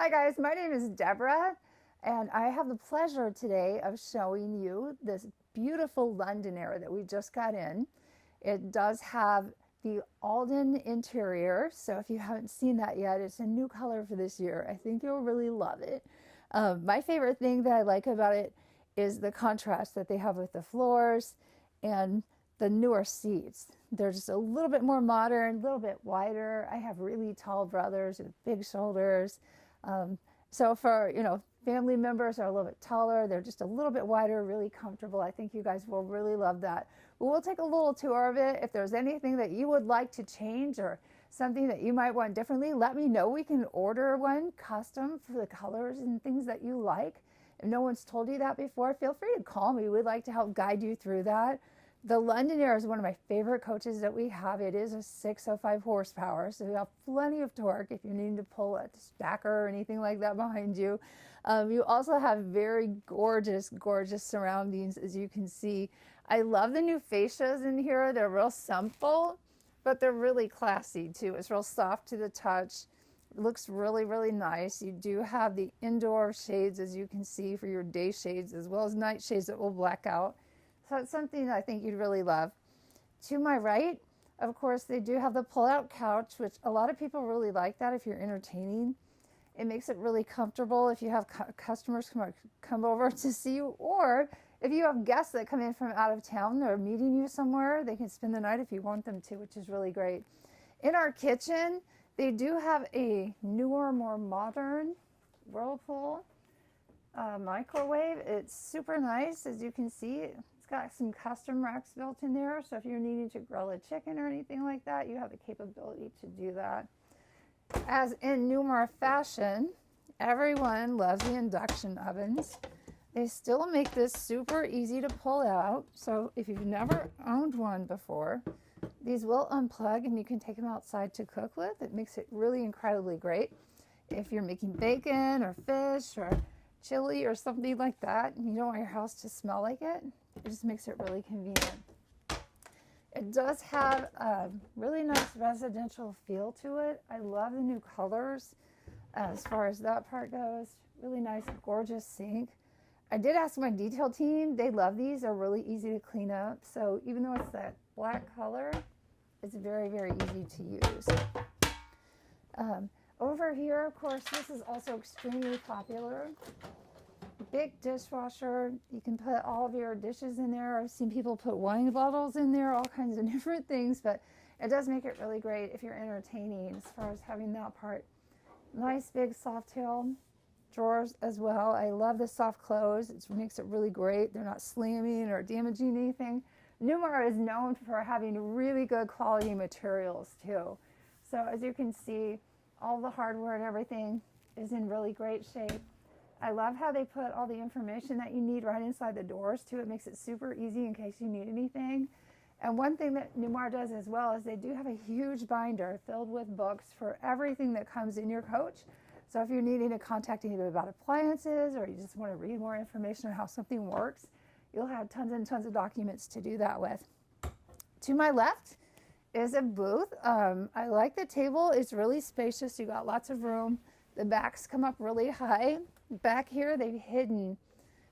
Hi guys, my name is Deborah, and I have the pleasure today of showing you this beautiful London Aire that we just got in. It does have the Alden interior, so if you haven't seen that yet, it's a new color for this year. I think you'll really love it. My favorite thing that I like about it is the contrast that they have with the floors and the newer seats. They're just a little bit more modern, a little bit wider. I have really tall brothers with big shoulders. So for, family members are a little bit taller. They're just a little bit wider, really comfortable. I think you guys will really love that. But we'll take a little tour of it. If there's anything that you would like to change or something that you might want differently, let me know. We can order one custom for the colors and things that you like. If no one's told you that before, feel free to call me. We'd like to help guide you through that. The London Aire is one of my favorite coaches that we have. It is a 605 horsepower, so you have plenty of torque if you need to pull a stacker or anything like that behind you. You also have very gorgeous, gorgeous surroundings, as you can see. I love the new fascias in here. They're real simple, but they're really classy too. It's real soft to the touch. It looks really, really nice. You do have the indoor shades, as you can see, for your day shades, as well as night shades that will black out. So it's something that I think you'd really love. To my right, of course, they do have the pull-out couch, which a lot of people really like that if you're entertaining. It makes it really comfortable if you have customers come over to see you, or if you have guests that come in from out of town, they're meeting you somewhere, they can spend the night if you want them to, which is really great. In our kitchen, they do have a newer, more modern Whirlpool microwave. It's super nice, as you can see. It's got some custom racks built in there, so if you're needing to grill a chicken or anything like that, you have the capability to do that. As in Newmar fashion, everyone loves the induction ovens. They still make this super easy to pull out, so if you've never owned one before, these will unplug and you can take them outside to cook with. It makes it really incredibly great. If you're making bacon or fish or chili or something like that, and you don't want your house to smell like it, it just makes it really convenient. It does have a really nice residential feel to it. I love the new colors as far as that part goes. Really nice, gorgeous sink. I did ask my detail team. They love these. They're really easy to clean up. So even though it's that black color, it's very, very easy to use. Over here, of course, this is also extremely popular. Big dishwasher. You can put all of your dishes in there. I've seen people put wine bottles in there, all kinds of different things, but it does make it really great if you're entertaining as far as having that part. Nice big soft tail drawers as well. I love the soft close. It makes it really great. They're not slamming or damaging anything. Newmar is known for having really good quality materials too. So as you can see, all the hardware and everything is in really great shape. I love how they put all the information that you need right inside the doors too. It makes it super easy in case you need anything. And one thing that Newmar does as well is they do have a huge binder filled with books for everything that comes in your coach. So if you're needing to contact anybody about appliances, or you just want to read more information on how something works, you'll have tons and tons of documents to do that with. To my left is a booth. I like the table. It's really spacious. You got lots of room. The backs come up really high. Back here, they've hidden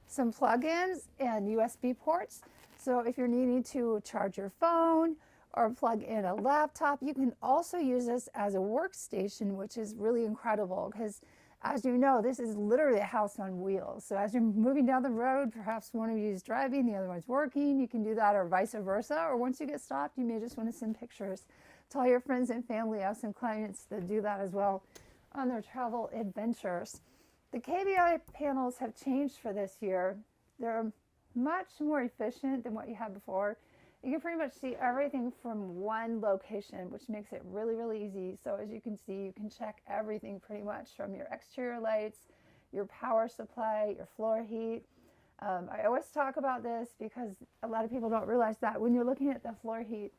some plug-ins and USB ports. So if you're needing to charge your phone or plug in a laptop, you can also use this as a workstation, which is really incredible because, as you know, this is literally a house on wheels. So as you're moving down the road, perhaps one of you is driving, the other one's working, you can do that, or vice versa. Or once you get stopped, you may just want to send pictures to all your friends and family. I have some clients that do that as well on their travel adventures. The KBI panels have changed for this year. They're much more efficient than what you had before. You can pretty much see everything from one location, which makes it really, really easy. So as you can see, you can check everything pretty much from your exterior lights, your power supply, your floor heat. I always talk about this because a lot of people don't realize that when you're looking at the floor heat,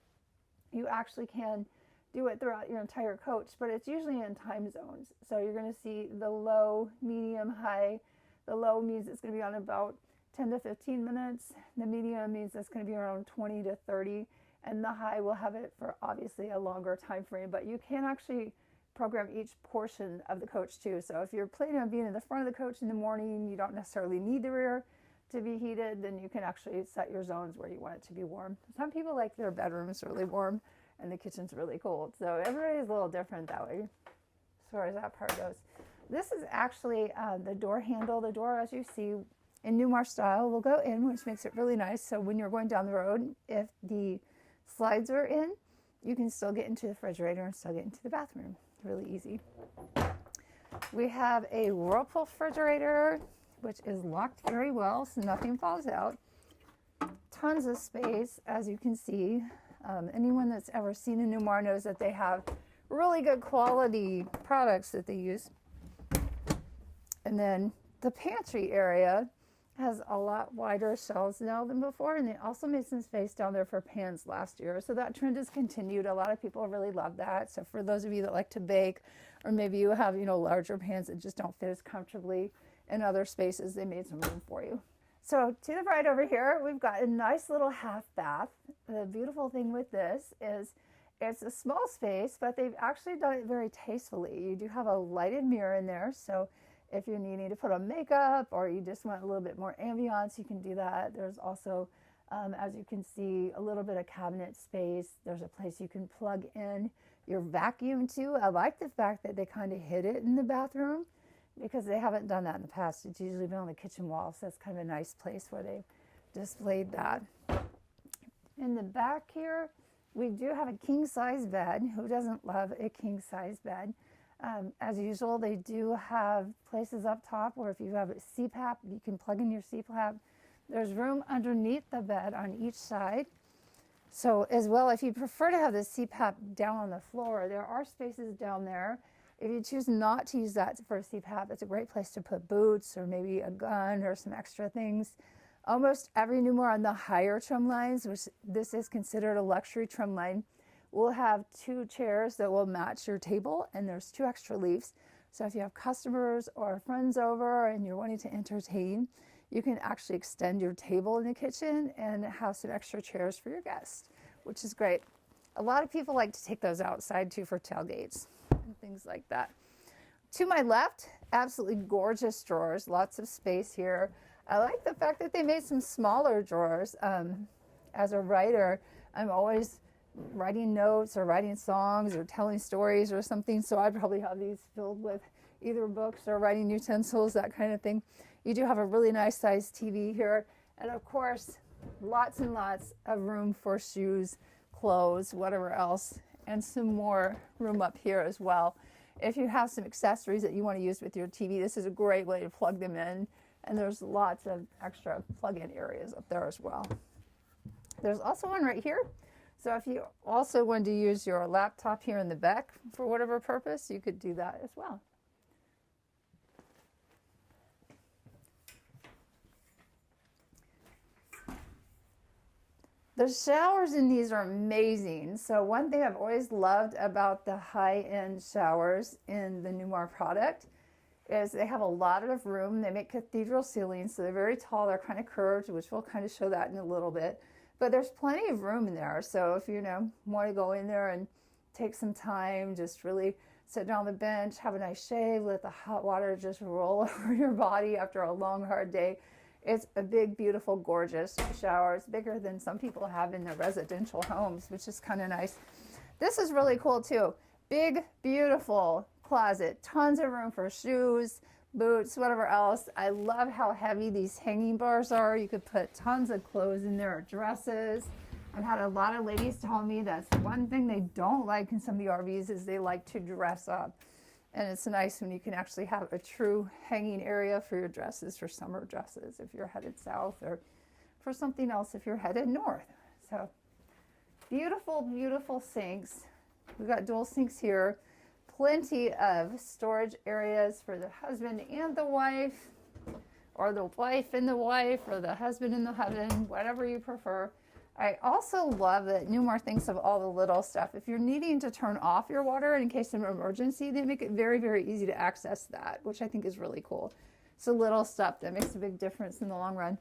you actually can do it throughout your entire coach, but it's usually in time zones. So you're going to see the low, medium, high. The low means it's going to be on about 10 to 15 minutes. The medium means it's going to be around 20 to 30, and the high will have it for obviously a longer time frame, but you can actually program each portion of the coach too. So if you're planning on being in the front of the coach in the morning, you don't necessarily need the rear to be heated, then you can actually set your zones where you want it to be warm. Some people like their bedrooms really warm and the kitchen's really cold. So everybody's a little different that way as far as that part goes. This is actually the door handle. The door, as you see, in Newmar style will go in, which makes it really nice. So when you're going down the road, if the slides are in, you can still get into the refrigerator and still get into the bathroom. Really easy. We have a Whirlpool refrigerator, which is locked very well so nothing falls out. Tons of space, as you can see. Anyone that's ever seen a Newmar knows that they have really good quality products that they use. And then the pantry area has a lot wider shelves now than before, and they also made some space down there for pans last year. So that trend has continued. A lot of people really love that. So for those of you that like to bake, or maybe you have, larger pans that just don't fit as comfortably in other spaces, they made some room for you. So to the right over here, we've got a nice little half bath. The beautiful thing with this is it's a small space, but they've actually done it very tastefully. You do have a lighted mirror in there, so if you're needing to put on makeup or you just want a little bit more ambiance, you can do that. There's also, as you can see, a little bit of cabinet space. There's a place you can plug in your vacuum too. I like the fact that they kind of hid it in the bathroom because they haven't done that in the past. It's usually been on the kitchen wall, so that's kind of a nice place where they've displayed that. In the back here, we do have a king-size bed. Who doesn't love a king-size bed? As usual, they do have places up top where if you have a CPAP, you can plug in your CPAP. There's room underneath the bed on each side. So as well, if you prefer to have the CPAP down on the floor, there are spaces down there. If you choose not to use that for a CPAP, it's a great place to put boots or maybe a gun or some extra things. Almost every Newmar on the higher trim lines, which this is considered a luxury trim line, will have 2 chairs that will match your table, and there's 2 extra leaves. So if you have customers or friends over and you're wanting to entertain, you can actually extend your table in the kitchen and have some extra chairs for your guests, which is great. A lot of people like to take those outside too for tailgates and things like that. To my left, absolutely gorgeous drawers, lots of space here. I like the fact that they made some smaller drawers. As a writer, I'm always writing notes or writing songs or telling stories or something, so I'd probably have these filled with either books or writing utensils, that kind of thing. You do have a really nice sized TV here, and of course lots and lots of room for shoes, clothes, whatever else, and some more room up here as well. If you have some accessories that you want to use with your TV, this is a great way to plug them in, and there's lots of extra plug-in areas up there as well. There's also one right here. So if you also want to use your laptop here in the back for whatever purpose, you could do that as well. The showers in these are amazing. So one thing I've always loved about the high-end showers in the Newmar product is they have a lot of room. They make cathedral ceilings, so they're very tall. They're kind of curved, which we'll kind of show that in a little bit. But there's plenty of room in there. So if you want to go in there and take some time, just really sit down on the bench, have a nice shave, let the hot water just roll over your body after a long, hard day. It's a big, beautiful, gorgeous shower. It's bigger than some people have in their residential homes, which is kind of nice. This is really cool too. Big, beautiful closet. Tons of room for shoes, boots, whatever else. I love how heavy these hanging bars are. You could put tons of clothes in there, or dresses. I've had a lot of ladies tell me that's one thing they don't like in some of the RVs is they like to dress up. And it's nice when you can actually have a true hanging area for your dresses, for summer dresses if you're headed south, or for something else if you're headed north. So beautiful, beautiful sinks. We've got dual sinks here. Plenty of storage areas for the husband and the wife, or the wife and the wife, or the husband and the husband, whatever you prefer. I also love that Newmar thinks of all the little stuff. If you're needing to turn off your water in case of an emergency, they make it very, very easy to access that, which I think is really cool. So little stuff that makes a big difference in the long run.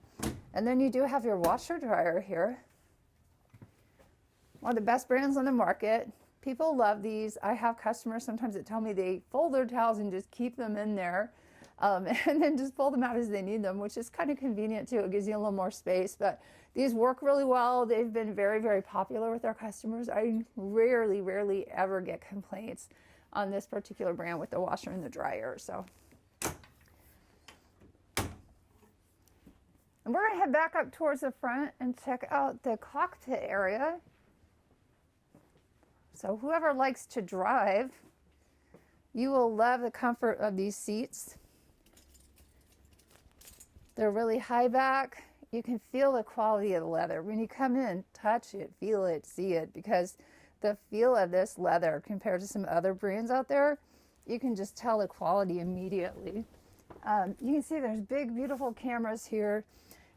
And then you do have your washer dryer here. One of the best brands on the market. People love these. I have customers sometimes that tell me they fold their towels and just keep them in there, and then just pull them out as they need them, which is kind of convenient too. It gives you a little more space, but these work really well. They've been very, very popular with our customers. I rarely ever get complaints on this particular brand with the washer and the dryer. So, and we're going to head back up towards the front and check out the cockpit area. So whoever likes to drive, you will love the comfort of these seats. They're really high back. You can feel the quality of the leather. When you come in, touch it, feel it, see it, because the feel of this leather compared to some other brands out there, you can just tell the quality immediately. You can see there's big, beautiful cameras here.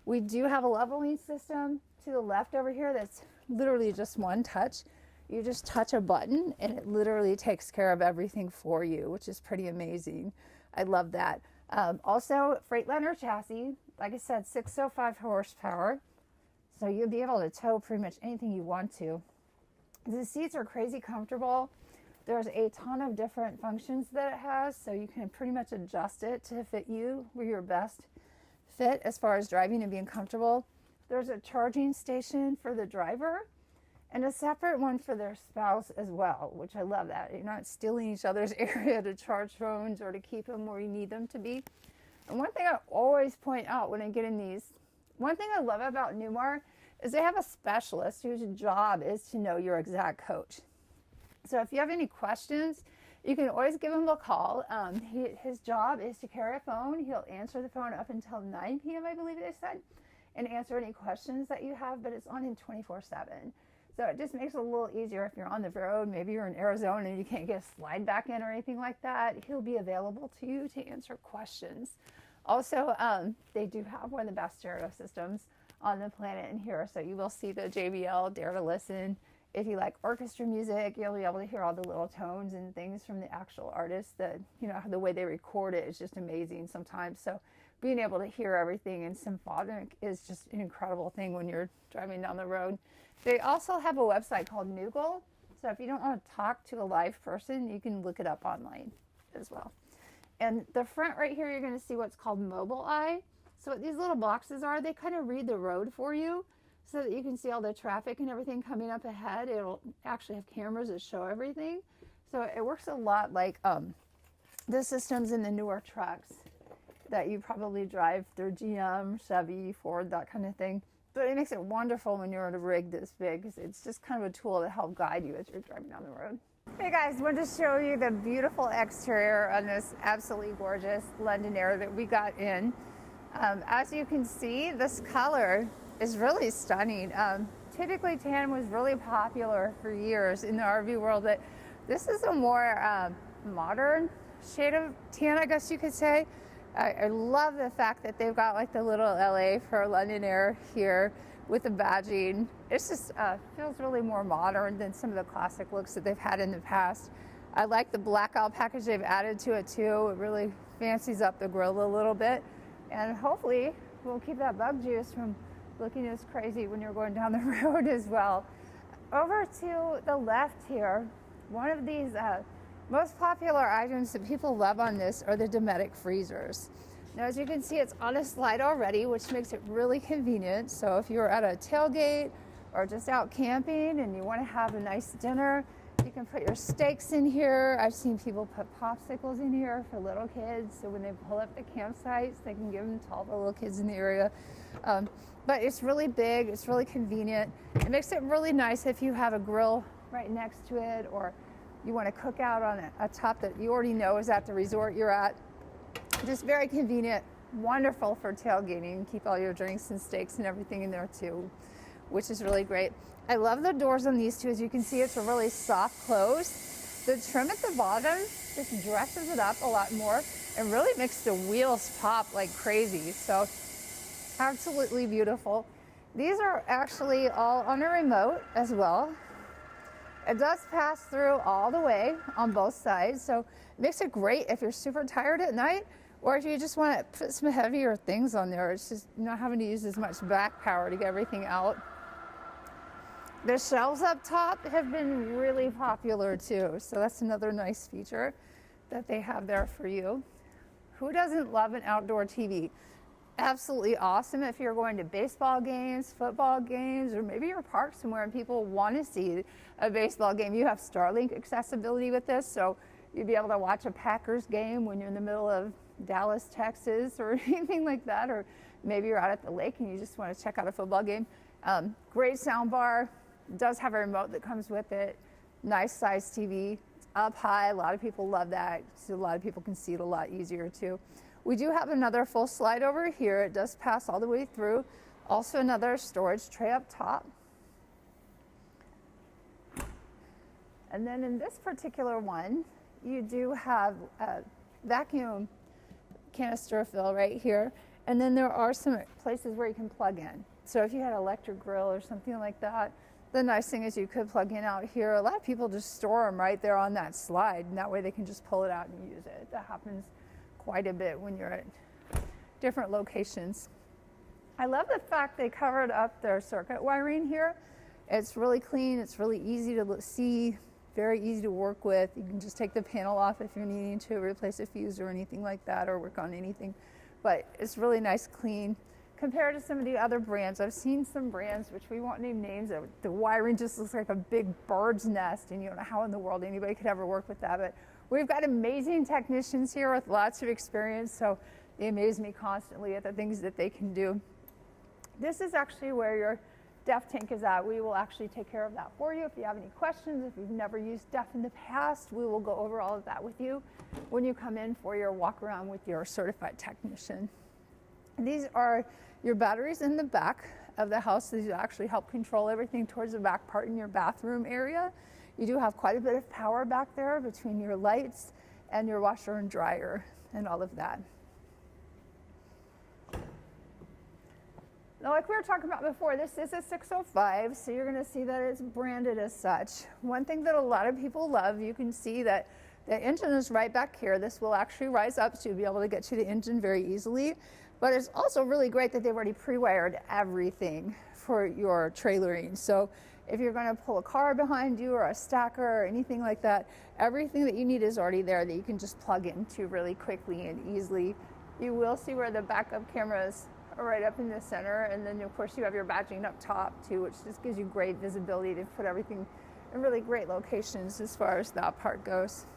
We do have a leveling system to the left over here that's literally just one touch. You just touch a button and it literally takes care of everything for you, which is pretty amazing. I love that. Also, Freightliner chassis, like I said, 605 horsepower. So you'll be able to tow pretty much anything you want to. The seats are crazy comfortable. There's a ton of different functions that it has, so you can pretty much adjust it to fit you where your best fit as far as driving and being comfortable. There's a charging station for the driver and a separate one for their spouse as well, which I love that. You're not stealing each other's area to charge phones or to keep them where you need them to be. And one thing I always point out when I get in these, one thing I love about Newmar is they have a specialist whose job is to know your exact coach. So if you have any questions, you can always give him a call. His job is to carry a phone. He'll answer the phone up until 9 p.m., I believe they said, and answer any questions that you have, but it's on him 24/7. So it just makes it a little easier if you're on the road, maybe you're in Arizona and you can't get a slide back in or anything like that. He'll be available to you to answer questions. Also, they do have one of the best stereo systems on the planet in here. So you will see the JBL Dare to Listen. If you like orchestra music, you'll be able to hear all the little tones and things from the actual artists. That, you know, the way they record it is just amazing sometimes. So being able to hear everything in symphonic is just an incredible thing when you're driving down the road. They also have a website called Noogle. So if you don't want to talk to a live person, you can look it up online as well. And the front right here, you're going to see what's called Mobile Eye. So what these little boxes are, they kind of read the road for you so that you can see all the traffic and everything coming up ahead. It'll actually have cameras that show everything. So it works a lot like the systems in the newer trucks that you probably drive through GM, Chevy, Ford, that kind of thing. But it makes it wonderful when you're in a rig this big, because it's just kind of a tool to help guide you as you're driving down the road. Hey guys, wanted to show you the beautiful exterior on this absolutely gorgeous London Aire that we got in. As you can see, this color is really stunning. Typically tan was really popular for years in the RV world, but this is a more modern shade of tan, I guess you could say. I love the fact that they've got like the little LA for London Aire here with the badging. It's just feels really more modern than some of the classic looks that they've had in the past. I like the blackout package they've added to it too. It really fancies up the grill a little bit, and hopefully we'll keep that bug juice from looking as crazy when you're going down the road as well. Over to the left here, one of these most popular items that people love on this are the Dometic freezers. Now, as you can see, it's on a slide already, which makes it really convenient. So if you're at a tailgate or just out camping and you want to have a nice dinner, you can put your steaks in here. I've seen people put popsicles in here for little kids, so when they pull up the campsites, they can give them to all the little kids in the area. But it's really big, it's really convenient. It makes it really nice if you have a grill right next to it, or you want to cook out on a top that you already know is at the resort you're at. Just very convenient, wonderful for tailgating. Keep all your drinks and steaks and everything in there too, which is really great. I love the doors on these two. As you can see, it's a really soft close. The trim at the bottom just dresses it up a lot more and really makes the wheels pop like crazy. So absolutely beautiful. These are actually all on a remote as well. It does pass through all the way on both sides, so it makes it great if you're super tired at night, or if you just want to put some heavier things on there. It's just not having to use as much back power to get everything out. The shelves up top have been really popular too, so that's another nice feature that they have there for you. Who doesn't love an outdoor TV? Absolutely awesome if you're going to baseball games, football games, or maybe you're parked somewhere and people want to see a baseball game. You have Starlink accessibility with this, so you'd be able to watch a Packers game when you're in the middle of Dallas, Texas, or anything like that, or maybe you're out at the lake and you just want to check out a football game. Great sound bar. Does have a remote that comes with it. Nice size TV. It's up high. A lot of people love that. So a lot of people can see it a lot easier too. We do have another full slide over here. It does pass all the way through. Also another storage tray up top. And then in this particular one, you do have a vacuum canister fill right here. And then there are some places where you can plug in. So if you had an electric grill or something like that, the nice thing is you could plug in out here. A lot of people just store them right there on that slide, and that way they can just pull it out and use it. That happens quite a bit when you're at different locations. I love the fact they covered up their circuit wiring here. It's really clean. It's really easy to see, very easy to work with. You can just take the panel off if you're needing to replace a fuse or anything like that, or work on anything. But it's really nice, clean. Compared to some of the other brands, I've seen some brands, which we won't name names, the wiring just looks like a big bird's nest, and you don't know how in the world anybody could ever work with that. But we've got amazing technicians here with lots of experience, so they amaze me constantly at the things that they can do. This is actually where your DEF tank is at. We will actually take care of that for you. If you have any questions, if you've never used DEF in the past, we will go over all of that with you when you come in for your walk around with your certified technician. And these are your batteries in the back of the house. These actually help control everything towards the back part in your bathroom area. You do have quite a bit of power back there between your lights and your washer and dryer and all of that. Now, like we were talking about before, this is a 605, so you're going to see that it's branded as such. One thing that a lot of people love, you can see that the engine is right back here. This will actually rise up, so you'll be able to get to the engine very easily. But it's also really great that they've already pre-wired everything for your trailering. So if you're going to pull a car behind you or a stacker or anything like that, everything that you need is already there that you can just plug into really quickly and easily. You will see where the backup cameras are right up in the center, and then of course you have your badging up top too, which just gives you great visibility to put everything in really great locations as far as that part goes.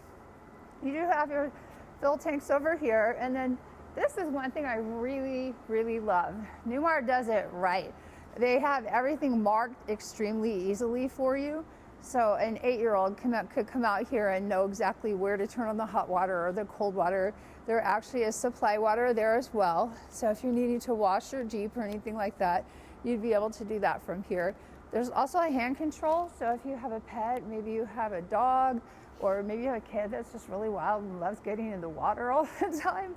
You do have your fill tanks over here, and then this is one thing I really, really love. Newmar does it right. They have everything marked extremely easily for you. So an 8-year-old could come out here and know exactly where to turn on the hot water or the cold water. There actually is supply water there as well. So if you're needing to wash your Jeep or anything like that, you'd be able to do that from here. There's also a hand control. So if you have a pet, maybe you have a dog, or maybe you have a kid that's just really wild and loves getting in the water all the time.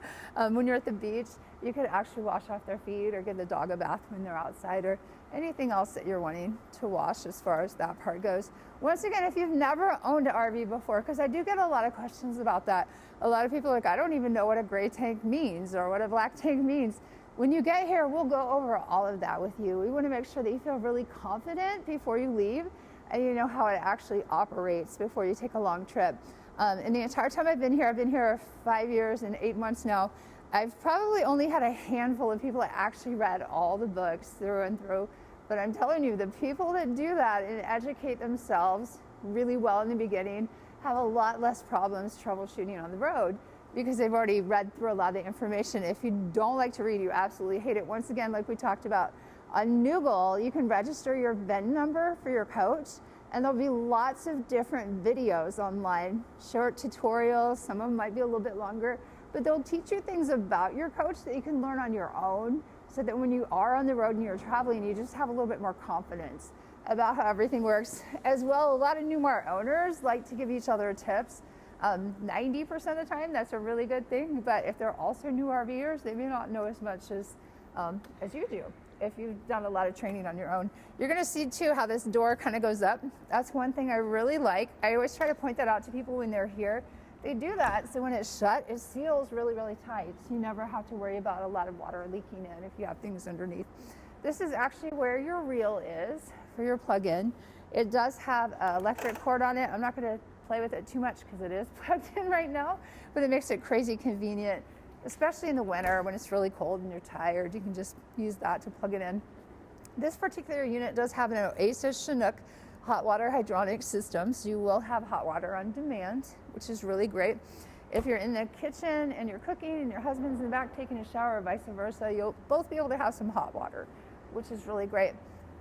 When you're at the beach, you could actually wash off their feet or give the dog a bath when they're outside, or anything else that you're wanting to wash as far as that part goes. Once again, if you've never owned an RV before, because I do get a lot of questions about that. A lot of people are like, I don't even know what a gray tank means or what a black tank means. When you get here, we'll go over all of that with you. We want to make sure that you feel really confident before you leave, and you know how it actually operates before you take a long trip. And the entire time I've been here 5 years and 8 months now, I've probably only had a handful of people that actually read all the books through and through. But I'm telling you, the people that do that and educate themselves really well in the beginning have a lot less problems troubleshooting on the road, because they've already read through a lot of the information. If you don't like to read, you absolutely hate it. Once again, like we talked about, on Noogle, you can register your VIN number for your coach, and there'll be lots of different videos online, short tutorials. Some of them might be a little bit longer, but they'll teach you things about your coach that you can learn on your own, so that when you are on the road and you're traveling, you just have a little bit more confidence about how everything works. As well, a lot of Newmar owners like to give each other tips. 90% of the time, that's a really good thing, but if they're also new RVers, they may not know as much as you do if you've done a lot of training on your own. You're going to see too how this door kind of goes up. That's one thing I really like. I always try to point that out to people when they're here. They do that so when it's shut, it seals really, really tight. So you never have to worry about a lot of water leaking in if you have things underneath. This is actually where your reel is for your plug-in. It does have an electric cord on it. I'm not going to play with it too much because it is plugged in right now, but it makes it crazy convenient, especially in the winter when it's really cold and you're tired. You can just use that to plug it in. This particular unit does have an Oasis Chinook hot water hydronic system, so you will have hot water on demand, which is really great. If you're in the kitchen and you're cooking and your husband's in the back taking a shower or vice versa, you'll both be able to have some hot water, which is really great.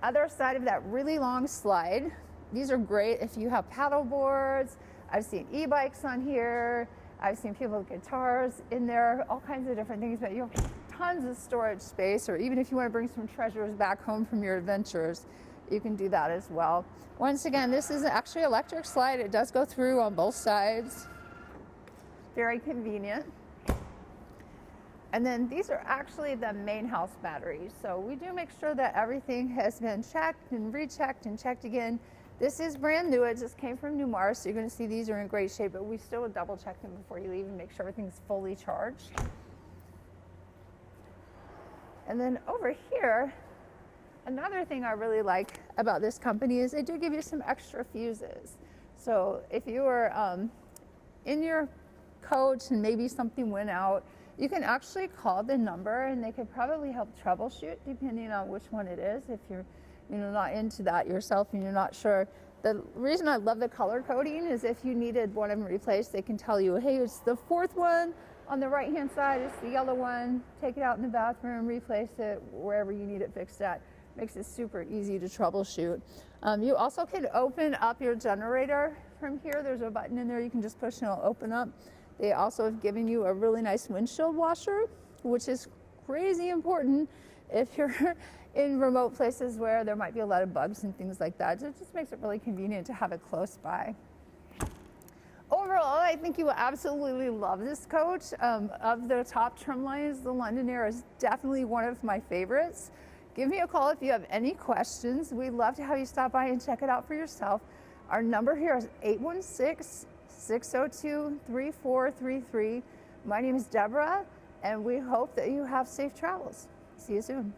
Other side of that really long slide, these are great if you have paddle boards. I've seen e-bikes on here. I've seen people with guitars in there, all kinds of different things, but you have tons of storage space, or even if you want to bring some treasures back home from your adventures, you can do that as well. Once again, this is actually an electric slide. It does go through on both sides. Very convenient. And then these are actually the main house batteries. So we do make sure that everything has been checked and rechecked and checked again. This is brand new. It just came from Newmar, so you're going to see these are in great shape, but we still would double check them before you leave and make sure everything's fully charged. And then over here, another thing I really like about this company is they do give you some extra fuses. So if you are in your coach and maybe something went out, you can actually call the number and they could probably help troubleshoot depending on which one it is. If you're not into that yourself and you're not sure. The reason I love the color coding is if you needed one of them replaced, they can tell you, hey, it's the fourth one on the right hand side, it's the yellow one, take it out in the bathroom, replace it wherever you need it fixed at. Makes it super easy to troubleshoot. You also can open up your generator from here. There's a button in there you can just push and it'll open up. They also have given you a really nice windshield washer, which is crazy important if you're in remote places where there might be a lot of bugs and things like that. It just makes it really convenient to have it close by. Overall, I think you will absolutely love this coach. Of the top trim lines, the London Aire is definitely one of my favorites. Give me a call if you have any questions. We'd love to have you stop by and check it out for yourself. Our number here is 816-602-3433. My name is Deborah, and we hope that you have safe travels. See you soon.